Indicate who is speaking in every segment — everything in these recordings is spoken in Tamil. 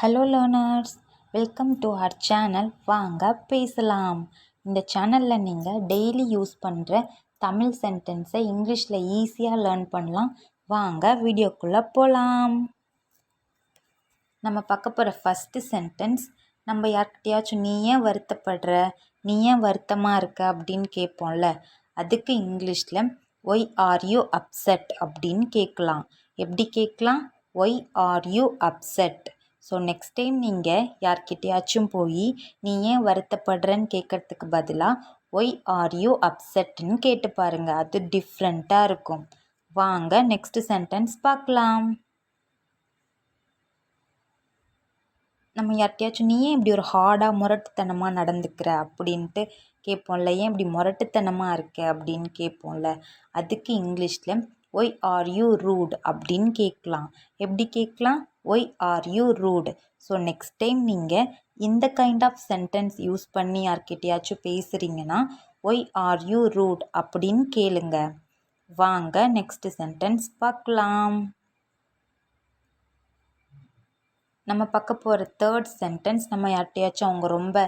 Speaker 1: Hello learners, welcome to our channel. வாங்க பேசலாம். இந்த சேனலில் நீங்கள் டெய்லி யூஸ் பண்ணுற தமிழ் சென்டென்ஸை இங்கிலீஷில் ஈஸியாக லேர்ன் பண்ணலாம். வாங்க வீடியோக்குள்ளே போகலாம். நம்ம பார்க்க போகிற ஃபஸ்ட்டு சென்டென்ஸ், நம்ம யார்கிட்டையாச்சும் நீ ஏன் வருத்தப்படுற, நீ ஏன் வருத்தமாக இருக்க அப்படின்னு கேட்போம்ல, அதுக்கு இங்கிலீஷில் ஒய் ஆர் யூ அப்செட் அப்படின்னு கேட்கலாம். எப்படி கேட்கலாம்? Why are you upset. So next time நீங்கள் யார்கிட்டையாச்சும் போய் நீ ஏன் வருத்தப்படுறன்னு கேட்குறதுக்கு பதிலாக ஒய் ஆர் யூ அப்செட்னு கேட்டு பாருங்கள். அது டிஃப்ரெண்ட்டாக இருக்கும். வாங்க நெக்ஸ்ட் சென்டென்ஸ் பார்க்கலாம். நம்ம யார்கிட்டையாச்சும் நீ ஏன் இப்படி ஒரு ஹார்டாக முரட்டுத்தனமாக நடந்துக்கிற அப்படின்ட்டு கேட்போம்ல, ஏன் இப்படி முரட்டுத்தனமாக இருக்க அப்படின்னு கேட்போம்ல, அதுக்கு இங்கிலீஷில் ஒய் ஆர் யூ ரூட் அப்படின்னு கேட்கலாம். எப்படி கேட்கலாம்? Why are you rude. So next time நீங்கள் இந்த கைண்ட் ஆஃப் சென்டென்ஸ் யூஸ் பண்ணி யார்கிட்டையாச்சும் பேசுகிறீங்கன்னா ஒய் ஆர் யூ ரூட் அப்படின்னு கேளுங்க. வாங்க நெக்ஸ்ட் சென்டென்ஸ் பார்க்கலாம். நம்ம பார்க்க போகிற தேர்ட் சென்டென்ஸ், நம்ம யார்கிட்டையாச்சும் அவங்க ரொம்ப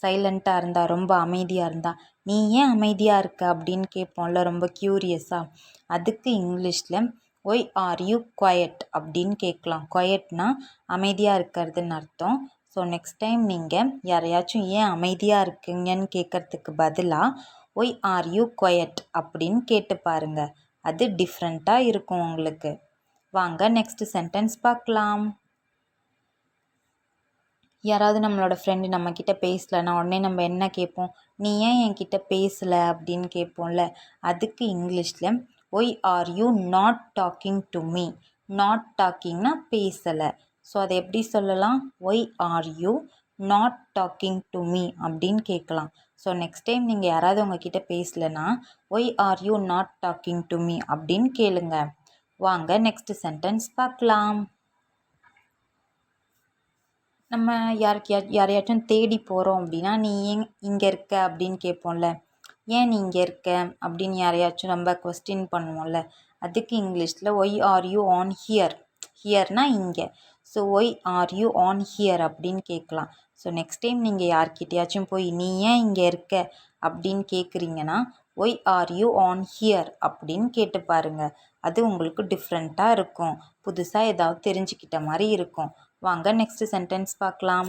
Speaker 1: சைலண்ட்டாக இருந்தால், ரொம்ப அமைதியாக இருந்தால், நீ ஏன் அமைதியாக இருக்க அப்படின்னு கேட்போம்ல, ரொம்ப க்யூரியஸாக. அதுக்கு இங்கிலீஷில் ஒய் ஆர் யூ குவயட் அப்படின்னு கேட்கலாம். குவயட்னா அமைதியாக இருக்கிறதுன்னு அர்த்தம். ஸோ நெக்ஸ்ட் டைம் நீங்கள் யாரையாச்சும் ஏன் அமைதியாக இருக்கீங்கன்னு கேட்குறதுக்கு பதிலாக ஒய் ஆர் யூ குவயட் அப்படின்னு கேட்டு பாருங்கள். அது டிஃப்ரெண்ட்டாக இருக்கும் உங்களுக்கு. வாங்க நெக்ஸ்ட் சென்டென்ஸ் பார்க்கலாம். யாராவது நம்மளோட ஃப்ரெண்டு நம்மக்கிட்ட பேசலைன்னா உடனே நம்ம என்ன கேட்போம்? நீ ஏன் என்கிட்ட பேசலை அப்படின்னு கேட்போம்ல, அதுக்கு இங்கிலீஷில் why are you not talking to me. Not டாக்கிங்னா பேசலை. ஸோ அதை எப்படி சொல்லலாம்? Why are you not talking to me அப்படின்னு கேட்கலாம். ஸோ நெக்ஸ்ட் டைம் நீங்கள் யாராவது உங்ககிட்ட பேசலைன்னா why are you not talking to me அப்படின்னு கேளுங்க. வாங்க நெக்ஸ்ட் சென்டென்ஸ் பார்க்கலாம். நம்ம யாரையாச்சும் தேடி போகிறோம் அப்படின்னா நீ ஏன் இங்கே இருக்க அப்படின்னு கேட்போம்ல, ஏன் நீ இங்கே இருக்க அப்படின்னு யாரையாச்சும் நம்ம கொஸ்டின் பண்ணுவோம்ல, அதுக்கு இங்கிலீஷில் why are you on here. ஹியர்னா இங்கே. So why are you on here அப்படின்னு கேட்கலாம். ஸோ நெக்ஸ்ட் டைம் நீங்கள் யார்கிட்டையாச்சும் போய் நீ ஏன் இங்கே இருக்க அப்படின்னு கேட்குறீங்கன்னா why are you on here அப்படின்னு கேட்டு பாருங்கள். அது உங்களுக்கு டிஃப்ரெண்ட்டாக இருக்கும். புதுசாக ஏதாவது தெரிஞ்சுக்கிட்ட மாதிரி இருக்கும். வாங்க நெக்ஸ்ட் சென்டென்ஸ் பார்க்கலாம்.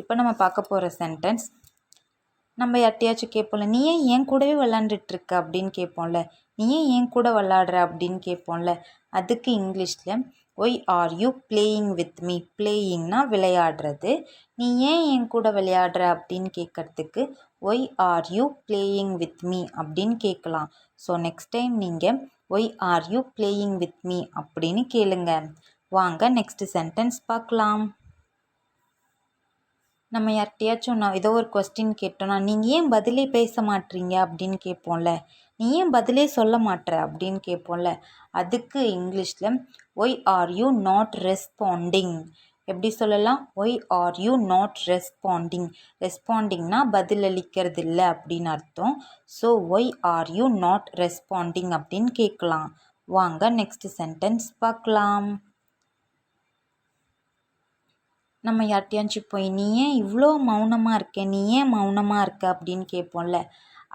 Speaker 1: இப்போ நம்ம பார்க்க போகிற சென்டென்ஸ், நம்ம யார்கிட்டையாச்சும் கேட்போம்ல, நீ ஏன் என் கூடவே விளாண்டுட்ருக்க அப்படின்னு கேட்போம்ல, நீ ஏன் என் கூட விளாடுற அப்படின்னு கேட்போம்ல, அதுக்கு இங்கிலீஷில் why are you playing with me. பிளேயிங்னா விளையாடுறது. நீ ஏன் என் கூட விளையாடுற அப்படின்னு கேட்குறதுக்கு why are you playing with me அப்படின்னு கேட்கலாம். ஸோ நெக்ஸ்ட் டைம் நீங்கள் why are you playing with me அப்படின்னு கேளுங்க. வாங்க நெக்ஸ்ட் சென்டென்ஸ் பார்க்கலாம். நம்ம யார்கிட்டையாச்சும் ஏதோ ஒரு கொஸ்டின் கேட்டோன்னா நீங்கள் ஏன் பதிலே பேச மாட்டீங்க அப்படின்னு கேட்போம்ல, நீ ஏன் பதிலே சொல்ல மாட்டேற அப்படின்னு கேட்போம்ல, அதுக்கு இங்கிலீஷில் why are you not responding. எப்படி சொல்லலாம்? Why are you not responding. ரெஸ்பாண்டிங்னா பதிலளிக்கிறது இல்லை அப்படின்னு அர்த்தம். So why are you not responding அப்படின்னு கேட்கலாம். வாங்க நெக்ஸ்ட் சென்டென்ஸ் பார்க்கலாம். நம்ம யார்கிட்டையாச்சும் போய் நீ ஏன் இவ்வளோ மௌனமாக இருக்க, நீ ஏன் மௌனமாக இருக்க அப்படின்னு கேட்போம்ல,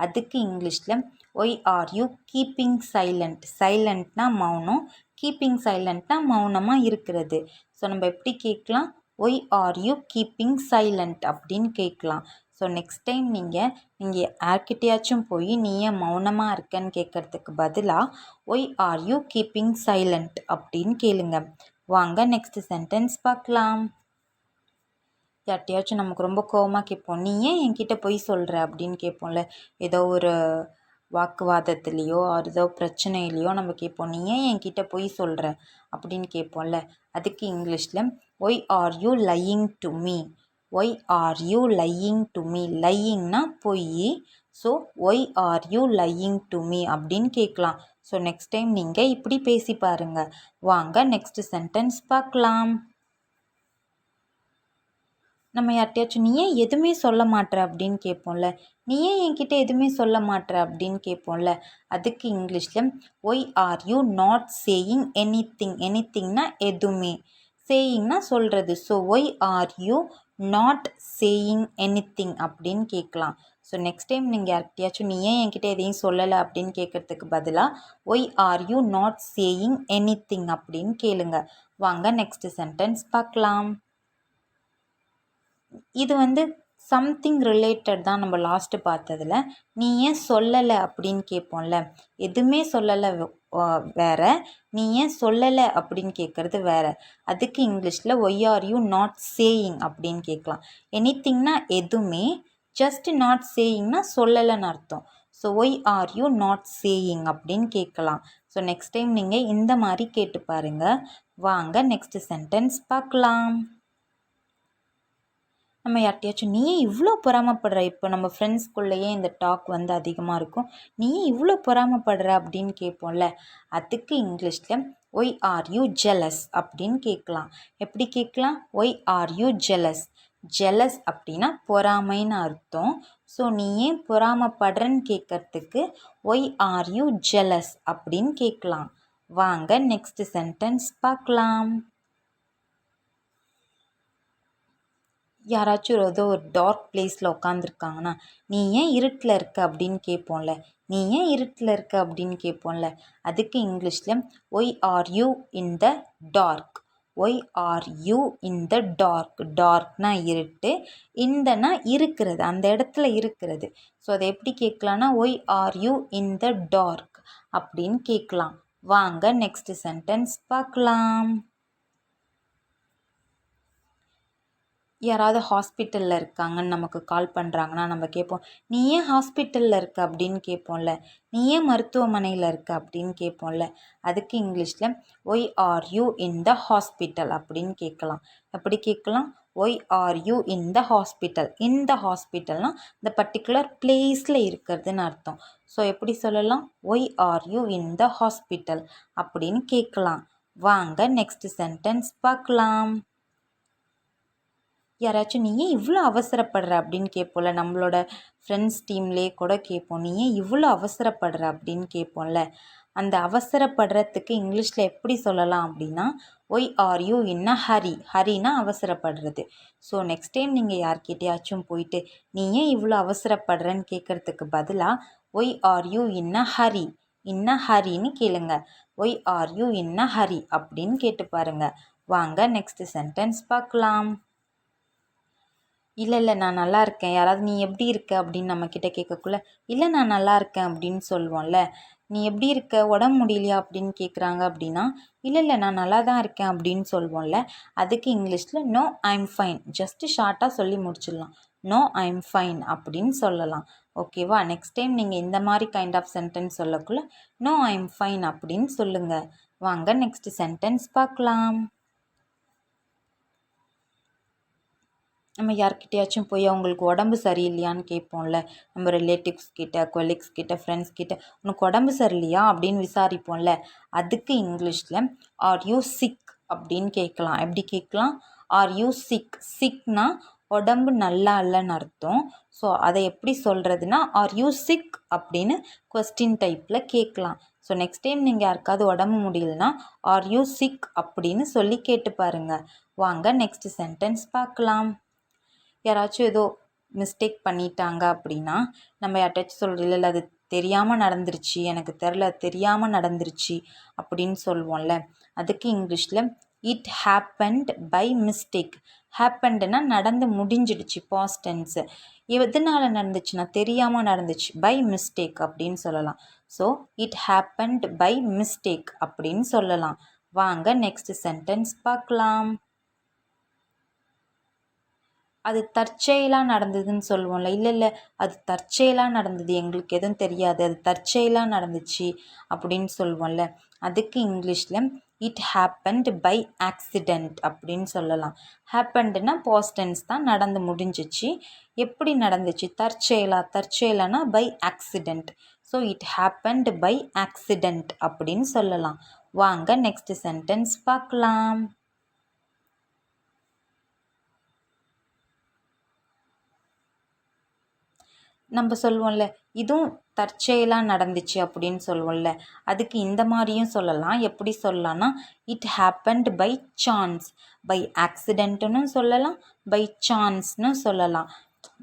Speaker 1: அதுக்கு இங்கிலீஷில் why are you keeping silent. சைலண்ட்னா மௌனம், கீப்பிங் சைலண்ட்னா மௌனமாக இருக்கிறது. ஸோ நம்ம எப்படி கேட்கலாம்? Why are you keeping silent அப்படின்னு கேட்கலாம். ஸோ நெக்ஸ்ட் டைம் நீங்கள் யார்கிட்டையாச்சும் போய் நீ ஏன் மௌனமாக இருக்கன்னு கேட்குறதுக்கு பதிலாக why are you keeping silent அப்படின்னு கேளுங்க. வாங்க நெக்ஸ்ட் சென்டென்ஸ் பார்க்கலாம். யார்கிட்டையாச்சும் நமக்கு ரொம்ப கோவமாக கேட்போம், நீ ஏன் என்கிட்ட பொய் சொல்கிற அப்படின்னு கேட்போம்ல, ஏதோ ஒரு வாக்குவாதத்துலேயோ ஏதோ பிரச்சனையிலையோ நம்ம கேட்போம், நீ ஏன் என்கிட்ட பொய் சொல்கிற அப்படின்னு கேட்போம்ல, அதுக்கு இங்கிலீஷில் why are you lying to me. Why are you lying to me. லையிங்னா பொய். So why are you lying to me அப்படின்னு கேட்கலாம். ஸோ நெக்ஸ்ட் டைம் நீங்கள் இப்படி பேசி பாருங்கள். வாங்க நெக்ஸ்ட் சென்டென்ஸ் பார்க்கலாம். நம்ம யார்கிட்டையாச்சும் நீ ஏன் எதுவுமே சொல்ல மாட்டேற அப்படின்னு கேட்போம்ல, நீ ஏன் என்கிட்ட எதுவுமே சொல்ல மாட்டேற அப்படின்னு கேட்போம்ல, அதுக்கு இங்கிலீஷில் why are you not saying anything. எனிதிங்னா எதுவுமே. சேயிங்னா சொல்கிறது. So why are you not saying anything அப்படின்னு கேட்கலாம். ஸோ நெக்ஸ்ட் டைம் நீங்கள் யார்கிட்டயாச்சும் நீ ஏன் என்கிட்ட எதையும் சொல்லலை அப்படின்னு கேட்குறதுக்கு பதிலாக why are you not saying anything அப்படின்னு கேளுங்க. வாங்க நெக்ஸ்ட் சென்டென்ஸ் பார்க்கலாம். இது சம்திங் ரிலேட்டட் தான் நம்ம லாஸ்ட்டு பார்த்ததில். நீ ஏன் சொல்லலை அப்படின்னு கேட்போம்ல, எதுவுமே சொல்லலை வேற, நீ ஏன் சொல்லலை அப்படின்னு கேட்குறது வேற. அதுக்கு இங்கிலீஷில் why are you not saying அப்படின்னு கேட்கலாம். எனிதிங்னா எதுவுமே, ஜஸ்ட் நாட் சேயிங்னா சொல்லலைன்னு அர்த்தம். So why are you not saying அப்படின்னு கேட்கலாம். ஸோ நெக்ஸ்ட் டைம் நீங்கள் இந்த மாதிரி கேட்டு பாருங்கள். வாங்க நெக்ஸ்ட் சென்டென்ஸ் பார்க்கலாம். நம்ம யார்கிட்டயாச்சும் நீ ஏன் இவ்வளோ பொறாமப்படுற, இப்போ நம்ம ஃப்ரெண்ட்ஸ்குள்ளேயே இந்த டாக் அதிகமாக இருக்கும். நீ ஏன் இவ்வளோ பொறாமப்படுற அப்படின்னு கேட்போம்ல, அதுக்கு இங்கிலீஷில் ஒய் ஆர் யூ ஜெலஸ் அப்படின்னு கேட்கலாம். எப்படி கேட்கலாம்? Why are you jealous. Jealous அப்படின்னா பொறாமைன்னு அர்த்தம். ஸோ நீ ஏன் பொறாமப்படுறன்னு கேட்கறதுக்கு ஒய் ஆர் யூ ஜெலஸ் அப்படின்னு கேட்கலாம். வாங்க நெக்ஸ்ட் சென்டென்ஸ் பார்க்கலாம். யாராச்சும் ஏதோ ஒரு டார்க் பிளேஸில் உட்காந்துருக்காங்கன்னா, நீ ஏன் இருட்டில் இருக்க அப்படின்னு கேட்போம்ல, நீ ஏன் இருட்டில் இருக்க அப்படின்னு கேட்போம்ல, அதுக்கு இங்கிலீஷில் why are you in the dark. Why are you in the dark. டார்க்னா இருட்டு, இந்தனா இருக்கிறது, அந்த இடத்துல இருக்கிறது. ஸோ அதை எப்படி கேட்கலான்னா why are you in the dark அப்படின்னு கேட்கலாம். வாங்க நெக்ஸ்ட் சென்டென்ஸ் பார்க்கலாம். யாராவது ஹாஸ்பிட்டலில் இருக்காங்கன்னு நமக்கு கால் பண்ணுறாங்கன்னா நம்ம கேட்போம், நீ ஏன் ஹாஸ்பிட்டலில் இருக்க அப்படின்னு கேட்போம்ல, நீ ஏன் மருத்துவமனையில் இருக்க அப்படின்னு கேட்போம்ல, அதுக்கு இங்கிலீஷில் why are you in the hospital அப்படின்னு கேட்கலாம். எப்படி கேட்கலாம்? Why are you in the hospital. இந்த ஹாஸ்பிட்டல்னால் இந்த பர்டிகுலர் பிளேஸில் இருக்கிறதுன்னு அர்த்தம். ஸோ எப்படி சொல்லலாம்? Why are you in the hospital அப்படின்னு கேட்கலாம். வாங்க நெக்ஸ்ட் சென்டென்ஸ் பார்க்கலாம். யாராச்சும் நீ ஏன் இவ்வளோ அவசரப்படுற அப்படின்னு கேட்போம்ல, நம்மளோட ஃப்ரெண்ட்ஸ் டீம்லேயே கூட கேட்போம், நீ ஏன் இவ்வளோ அவசரப்படுற அப்படின்னு கேட்போம்ல, அந்த அவசரப்படுறதுக்கு இங்கிலீஷில் எப்படி சொல்லலாம் அப்படின்னா why are you in a hurry. ஹரினா அவசரப்படுறது. ஸோ நெக்ஸ்ட் டைம் நீங்கள் யார்கிட்டயாச்சும் போயிட்டு நீ ஏன் இவ்வளோ அவசரப்படுறன்னு கேட்குறதுக்கு பதிலாக why are you in a hurry, in a ஹரின்னு கேளுங்க. Why are you in a hurry அப்படின்னு கேட்டு பாருங்க. வாங்க நெக்ஸ்ட் சென்டென்ஸ் பார்க்கலாம். இல்லை நான் நல்லா இருக்கேன். யாராவது நீ எப்படி இருக்க அப்படின்னு நம்மக்கிட்ட கேட்கக்குள்ள, இல்லை நான் நல்லா இருக்கேன் அப்படின்னு சொல்லுவோம்ல. நீ எப்படி இருக்க, உடம்பு முடியலையா அப்படின்னு கேட்குறாங்க அப்படின்னா, இல்லை நான் நல்லா தான் இருக்கேன் அப்படின்னு சொல்லுவோம்ல. அதுக்கு இங்கிலீஷில் நோ ஐம் ஃபைன். ஜஸ்ட்டு ஷார்ட்டாக சொல்லி முடிச்சிடலாம். நோ ஐம் ஃபைன் அப்படின்னு சொல்லலாம். ஓகேவா? நெக்ஸ்ட் டைம் நீங்கள் இந்த மாதிரி கைண்ட் ஆஃப் சென்டென்ஸ் சொல்லக்குள்ள நோ ஐம் ஃபைன் அப்படின்னு சொல்லுங்கள். வாங்க நெக்ஸ்ட் சென்டென்ஸ் பார்க்கலாம். நம்ம யார்கிட்டயாச்சும் போய் அவங்களுக்கு உடம்பு சரியில்லையான்னு கேட்போம்ல. நம்ம ரிலேட்டிவ்ஸ் கிட்ட, கொலீக்ஸ் கிட்ட, ஃப்ரெண்ட்ஸ் கிட்ட, உனக்கு உடம்பு சரியில்லையா அப்படின்னு விசாரிப்போம்ல. அதுக்கு இங்கிலீஷில் ஆர் யூ சிக் அப்படின்னு கேட்கலாம். எப்படி கேட்கலாம்? Are you sick. சிக்னா உடம்பு நல்லா இல்லைன்னு அர்த்தம். ஸோ அதை எப்படி சொல்கிறதுனா ஆர் யூ சிக் அப்படின்னு கொஸ்டின் டைப்பில் கேட்கலாம். ஸோ நெக்ஸ்ட் டைம் நீங்கள் யாருக்காவது உடம்பு முடியலனா ஆர் யூ சிக் அப்படின்னு சொல்லி கேட்டு பாருங்கள். வாங்க நெக்ஸ்ட் சென்டென்ஸ் பார்க்கலாம். யாராச்சும் ஏதோ மிஸ்டேக் பண்ணிட்டாங்க அப்படின்னா நம்ம யார்ட்டாச்சும் சொல்கிறோம், இல்லை அது தெரியாமல் நடந்துருச்சு, எனக்கு தெரியாமல் நடந்துருச்சு அப்படின்னு சொல்லுவோம்ல. அதுக்கு இங்கிலீஷில் இட் ஹேப்பன்ட் பை மிஸ்டேக். ஹேப்பன்டுனா நடந்து முடிஞ்சிடுச்சு, பாஸ்ட் டென்ஸு. எதனால் நடந்துச்சுன்னா தெரியாமல் நடந்துச்சு, பை மிஸ்டேக் அப்படின்னு சொல்லலாம். So it happened by mistake அப்படின்னு சொல்லலாம். வாங்க நெக்ஸ்ட் சென்டென்ஸ் பார்க்கலாம். அது தற்செயலாக நடந்ததுன்னு சொல்லுவோம்ல. இல்லை அது தற்செயலாக நடந்தது, எங்களுக்கு எதுவும் தெரியாது, அது தற்செயலாக நடந்துச்சு அப்படின்னு சொல்லுவோம்ல. அதுக்கு இங்கிலீஷில் இட் ஹேப்பன்ட் பை ஆக்சிடெண்ட் அப்படின்னு சொல்லலாம். ஹேப்பன்டுனா பாஸ்ட் டென்ஸ் தான், நடந்து முடிஞ்சிச்சு. எப்படி நடந்துச்சு? தற்செயலானா by accident. So it happened by accident அப்படின்னு சொல்லலாம். வாங்க நெக்ஸ்ட் சென்டென்ஸ் பார்க்கலாம். நம்ம சொல்லுவோம்ல, இதுவும் தற்செயலாக நடந்துச்சு அப்படின்னு சொல்லுவோம்ல, அதுக்கு இந்த மாதிரியும் சொல்லலாம். எப்படி சொல்லலாம்னா, it happened by chance. By ஆக்சிடென்ட்னு சொல்லலாம், பை சான்ஸ்னு சொல்லலாம்.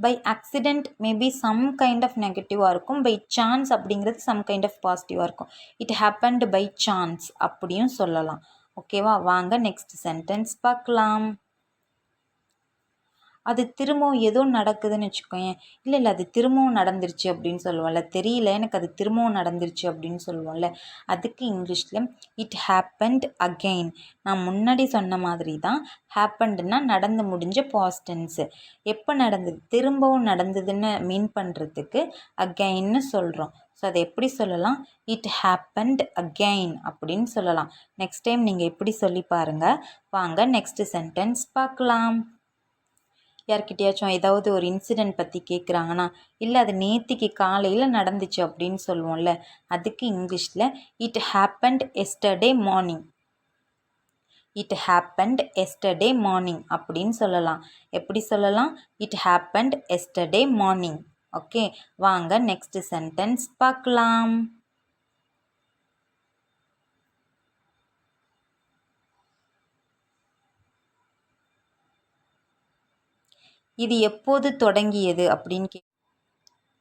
Speaker 1: By accident maybe some kind of நெகட்டிவாக இருக்கும். பை சான்ஸ் அப்படிங்கிறது சம் கைண்ட் ஆஃப் பாசிட்டிவாக இருக்கும். இட் ஹேப்பன்ட் பை சான்ஸ் அப்படியும் சொல்லலாம். ஓகேவா? வாங்க நெக்ஸ்ட் சென்டென்ஸ் பார்க்கலாம். அது திரும்பவும் ஏதோ நடக்குதுன்னு வச்சுக்கோயேன். இல்லை அது திரும்பவும் நடந்துருச்சு அப்படின்னு சொல்லுவோம்ல. தெரியல எனக்கு அது திரும்பவும் நடந்துருச்சு அப்படின்னு சொல்லுவோம்ல. அதுக்கு இங்கிலீஷில் இட் ஹேப்பன்ட் அகெயின். நான் முன்னாடி சொன்ன மாதிரி தான். ஹேப்பன்ட்னா நடந்து முடிஞ்ச பாஸ்ட் டென்ஸு. எப்போ நடந்தது? திரும்பவும் நடந்ததுன்னு மீன் பண்ணுறதுக்கு அகெயின்னு சொல்கிறோம். ஸோ அதை எப்படி சொல்லலாம்? இட் ஹேப்பன்ட் அகெயின் அப்படின்னு சொல்லலாம். நெக்ஸ்ட் டைம் நீங்கள் எப்படி சொல்லி பாருங்கள். வாங்க நெக்ஸ்ட் சென்டென்ஸ் பார்க்கலாம். யார்கிட்டயாச்சும் ஏதாவது ஒரு இன்சிடெண்ட் பற்றி கேட்குறாங்கன்னா, இல்லை அது நேத்திக்கு காலையில் நடந்துச்சு அப்படின்னு சொல்லுவோம்ல, அதுக்கு இங்கிலீஷில் it happened yesterday morning. It happened yesterday morning அப்படின்னு சொல்லலாம். எப்படி சொல்லலாம்? It happened yesterday morning. Okay, வாங்க நெக்ஸ்ட் சென்டென்ஸ் பார்க்கலாம். இது எப்போது தொடங்கியது அப்படின்னு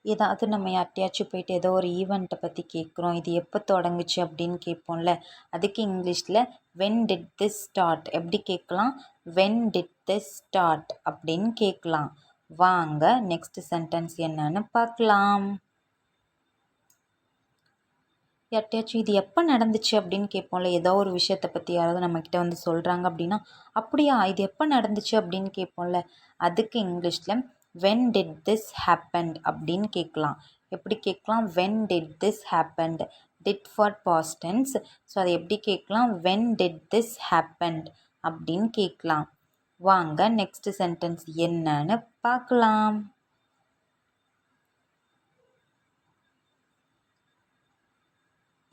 Speaker 1: ஏதாவது நம்ம யார்கிட்டயாச்சும் போயிட்டு ஏதோ ஒரு ஈவெண்ட்டை பற்றி கேட்குறோம், இது எப்போ தொடங்குச்சு அப்படின்னு கேட்போம்ல, அதுக்கு இங்கிலீஷில் வென் டிட் திஸ் ஸ்டார்ட் எப்படி கேட்கலாம்? வென் டிட் திஸ் ஸ்டார்ட் அப்படின்னு கேட்கலாம். வாங்க நெக்ஸ்ட் சென்டென்ஸ் என்னன்னு பார்க்கலாம். யார்கிட்டயாச்சும் இது எப்போ நடந்துச்சு அப்படின்னு கேட்போம்ல, ஏதோ ஒரு விஷயத்தை பற்றி யாராவது நம்மக்கிட்ட வந்து சொல்கிறாங்க அப்படின்னா, அப்படியா இது எப்போ நடந்துச்சு அப்படின்னு கேட்போம்ல, அதுக்கு இங்கிலீஷில் வென் டிட் திஸ் ஹேப்பன்ட் அப்படின்னு கேட்கலாம். எப்படி கேட்கலாம்? When did this happened. Did for past tense. So அதை எப்படி கேட்கலாம்? வென் டிட் திஸ் ஹேப்பன்ட் அப்படின்னு கேட்கலாம். வாங்க நெக்ஸ்ட் சென்டென்ஸ் என்னன்னு பார்க்கலாம்.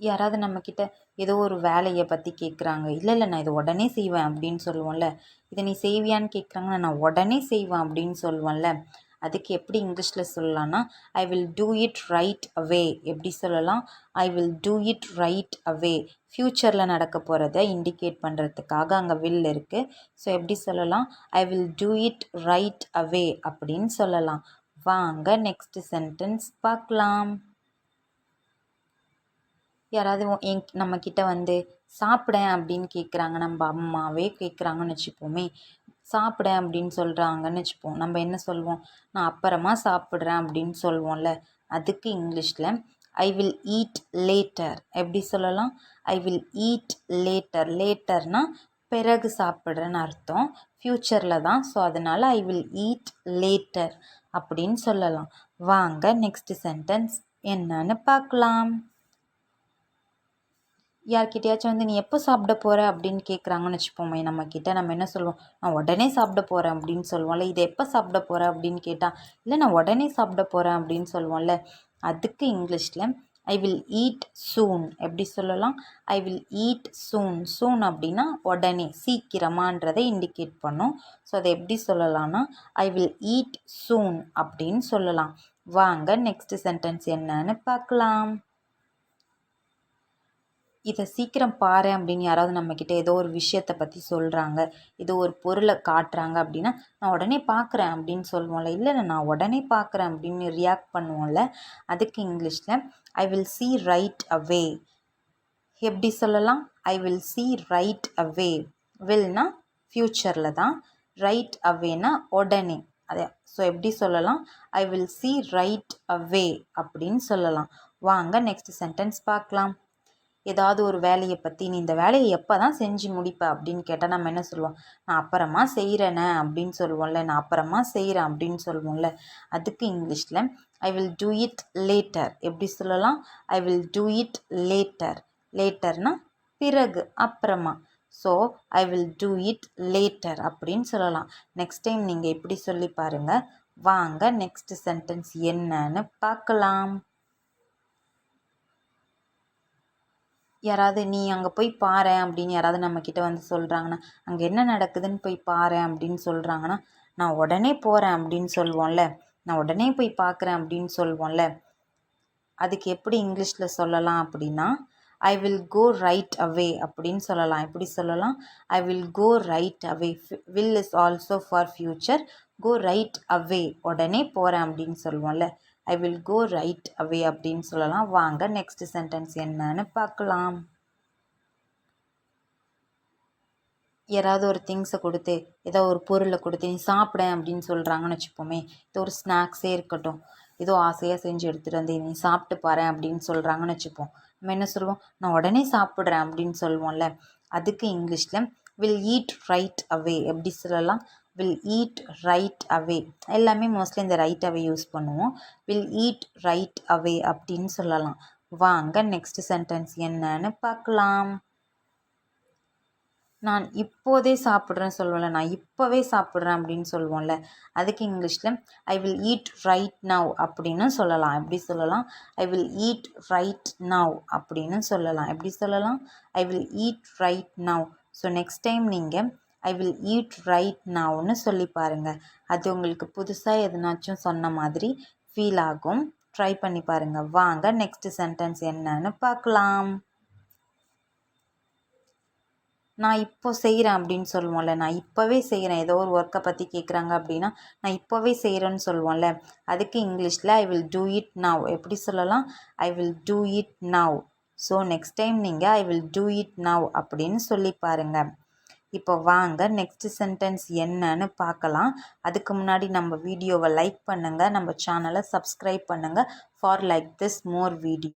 Speaker 1: யாராவது நம்மக்கிட்ட ஏதோ ஒரு வேலையை பற்றி கேட்குறாங்க. இல்லை நான் இதை உடனே செய்வேன் அப்படின்னு சொல்லுவோம்ல. இதை நீ செய்வியான்னு கேட்குறாங்கன்னா, நான் உடனே செய்வேன் அப்படின்னு சொல்லுவேன்ல. அதுக்கு எப்படி இங்கிலீஷில் சொல்லலாம்னா, ஐ will do it right away. எப்படி சொல்லலாம்? I will do it right away. ஃப்யூச்சரில் நடக்க போகிறத இண்டிகேட் பண்ணுறதுக்காக அங்கே வில் இருக்குது. ஸோ எப்படி சொல்லலாம்? I will do it right away அப்படின்னு சொல்லலாம். வாங்க நெக்ஸ்ட் சென்டென்ஸ் பார்க்கலாம். யாராவது நம்மக்கிட்ட வந்து சாப்பிடேன் அப்படின்னு கேட்குறாங்க. நம்ம அம்மாவே கேட்குறாங்கன்னு வச்சுப்போமே. சாப்பிடேன் அப்படின்னு சொல்கிறாங்கன்னு வச்சுப்போம். நம்ம என்ன சொல்வோம்? நான் அப்புறமா சாப்பிட்றேன் அப்படின்னு சொல்வோம்ல. அதுக்கு இங்கிலீஷில் ஐ வில் ஈட் லேட்டர். எப்படி சொல்லலாம்? I will eat later. லேட்டர்னால் பிறகு சாப்பிட்றேன்னு அர்த்தம். ஃப்யூச்சரில் தான். ஸோ அதனால் ஐ வில் ஈட் லேட்டர் அப்படின்னு சொல்லலாம். வாங்க நெக்ஸ்ட் சென்டென்ஸ் என்னன்னு பார்க்கலாம். யார்கிட்டயாச்சும் வந்து நீ எப்போ சாப்பிட போகிற அப்படின்னு கேட்குறாங்கன்னு வச்சுப்போமே நம்மக்கிட்ட. நம்ம என்ன சொல்லுவோம்? நான் உடனே சாப்பிட போகிறேன் அப்படின்னு சொல்லுவோம்ல. இதை எப்போ சாப்பிட போகிற அப்படின்னு கேட்டால், இல்லை நான் உடனே சாப்பிட போகிறேன் அப்படின்னு சொல்லுவோம்ல. அதுக்கு இங்கிலீஷில் ஐ வில் ஈட் சூன். எப்படி சொல்லலாம்? ஐ வில் ஈட் சூன். சூன் அப்படின்னா உடனே, சீக்கிரமான்றதை இண்டிகேட் பண்ணும். ஸோ அதை எப்படி சொல்லலாம்னா, ஐ வில் ஈட் சூன் அப்படின்னு சொல்லலாம். வாங்க நெக்ஸ்ட் சென்டென்ஸ் என்னன்னு பார்க்கலாம். இதை சீக்கிரம் பாரு அப்படின்னு யாராவது நம்மக்கிட்ட ஏதோ ஒரு விஷயத்தை பற்றி சொல்கிறாங்க, ஏதோ ஒரு பொருளை காட்டுறாங்க அப்படின்னா, நான் உடனே பார்க்குறேன் அப்படின்னு சொல்லுவோம்ல. இல்லை நான் உடனே பார்க்குறேன் அப்படின்னு ரியாக்ட் பண்ணுவோம்ல. அதுக்கு இங்கிலீஷில் I will see right away. எப்படி சொல்லலாம்? I will see right away. வில்னா ஃப்யூச்சரில் தான். ரைட் அவேனா உடனே. அதே ஸோ எப்படி சொல்லலாம்? I will see right away அப்படின்னு சொல்லலாம். வாங்க நெக்ஸ்ட் சென்டென்ஸ் பார்க்கலாம். ஏதாவது ஒரு வேலையை பற்றி நீ இந்த வேலையை எப்போ தான் செஞ்சு முடிப்ப அப்படின்னு கேட்டால் நம்ம என்ன சொல்லுவோம்? நான் அப்புறமா செய்கிறேனே அப்படின்னு சொல்லுவோம்ல. நான் அப்புறமா செய்கிறேன் அப்படின்னு சொல்லுவோம்ல. அதுக்கு இங்கிலீஷில் I will do it later. எப்படி சொல்லலாம்? I will do it later. லேட்டர்னா பிறகு, அப்புறமா. So I will do it later அப்படின்னு சொல்லலாம். நெக்ஸ்ட் டைம் நீங்கள் இப்படி சொல்லி பாருங்கள். வாங்க நெக்ஸ்ட் சென்டென்ஸ் என்னன்னு பார்க்கலாம். யாராவது நீ அங்கே போய் பாரேன் அப்படின்னு யாராவது நம்மக்கிட்ட வந்து சொல்கிறாங்கன்னா, அங்கே என்ன நடக்குதுன்னு போய் பாரேன் அப்படின்னு சொல்கிறாங்கன்னா, நான் உடனே போகிறேன் அப்படின்னு சொல்லுவோம்ல. நான் உடனே போய் பார்க்குறேன் அப்படின்னு சொல்வோம்ல, அதுக்கு எப்படி இங்கிலீஷில் சொல்லலாம் அப்படின்னா, ஐ வில் கோ ரைட் அவே அப்படின்னு சொல்லலாம். எப்படி சொல்லலாம்? I will go right away. Will is also for future. Go right away, உடனே போகிறேன் அப்படின்னு சொல்லுவோம்ல, ஐ வில் கோ ரைட் அவே அப்படின்னு சொல்லலாம். வாங்க நெக்ஸ்ட் சென்டென்ஸ் என்னன்னு பார்க்கலாம். யாராவது ஒரு திங்ஸை கொடுத்து, ஏதோ ஒரு பொருளை கொடுத்து நீ சாப்பிட அப்படின்னு சொல்கிறாங்கன்னு வச்சுப்போமே, இது ஒரு ஸ்நாக்ஸே இருக்கட்டும், ஏதோ ஆசையாக செஞ்சு எடுத்துகிட்டு வந்து நீ சாப்பிட்டு பாரு அப்படின்னு சொல்கிறாங்கன்னு வச்சுப்போம். நம்ம என்ன சொல்லுவோம்? நான் உடனே சாப்பிட்றேன் அப்படின்னு சொல்லுவோம்ல, அதுக்கு இங்கிலீஷில் வில் ஈட் ரைட் அவே எப்படி சொல்லலாம்? Will eat right away. எல்லாமே மோஸ்ட்லி இந்த ரைட் அவே யூஸ் பண்ணுவோம். வில் ஈட் ரைட் அவே அப்படின்னு சொல்லலாம். வாங்க நெக்ஸ்ட் சென்டென்ஸ் என்னன்னு பார்க்கலாம். நான் இப்போதே சாப்பிட்றேன்னு சொல்லுவோம்ல, நான் இப்போவே சாப்பிட்றேன் அப்படின்னு சொல்லுவோம்ல, அதுக்கு இங்கிலீஷில் I will eat right now அப்படின்னு சொல்லலாம். எப்படி சொல்லலாம்? I will eat right now அப்படின்னு சொல்லலாம். எப்படி சொல்லலாம்? I will eat right now. So next time நீங்கள் ஐ வில் ஈட் ரைட் நவ்னு சொல்லி பாருங்கள். அது உங்களுக்கு புதுசாக எதுனாச்சும் சொன்ன மாதிரி ஃபீல் ஆகும். ட்ரை பண்ணி பாருங்கள். வாங்க நெக்ஸ்ட் சென்டென்ஸ் என்னன்னு பார்க்கலாம். நான் இப்போ செய்கிறேன் அப்படின்னு சொல்லுவோம்ல, நான் இப்போவே செய்கிறேன். ஏதோ ஒரு ஒர்க்கை பற்றி கேட்குறாங்க அப்படின்னா, நான் இப்போவே செய்கிறேன்னு சொல்லுவோம்ல, அதுக்கு இங்கிலீஷில் I will do it now. எப்படி சொல்லலாம்? I will do it now. So next time நீங்கள் I will do it now அப்படின்னு சொல்லி பாருங்கள். இப்போ வாங்க நெக்ஸ்ட் சென்டென்ஸ் என்னன்னு பார்க்கலாம். அதுக்கு முன்னாடி நம்ம வீடியோவை லைக் பண்ணுங்கள், நம்ம சேனலை சப்ஸ்கிரைப் பண்ணுங்கள் for like this more video.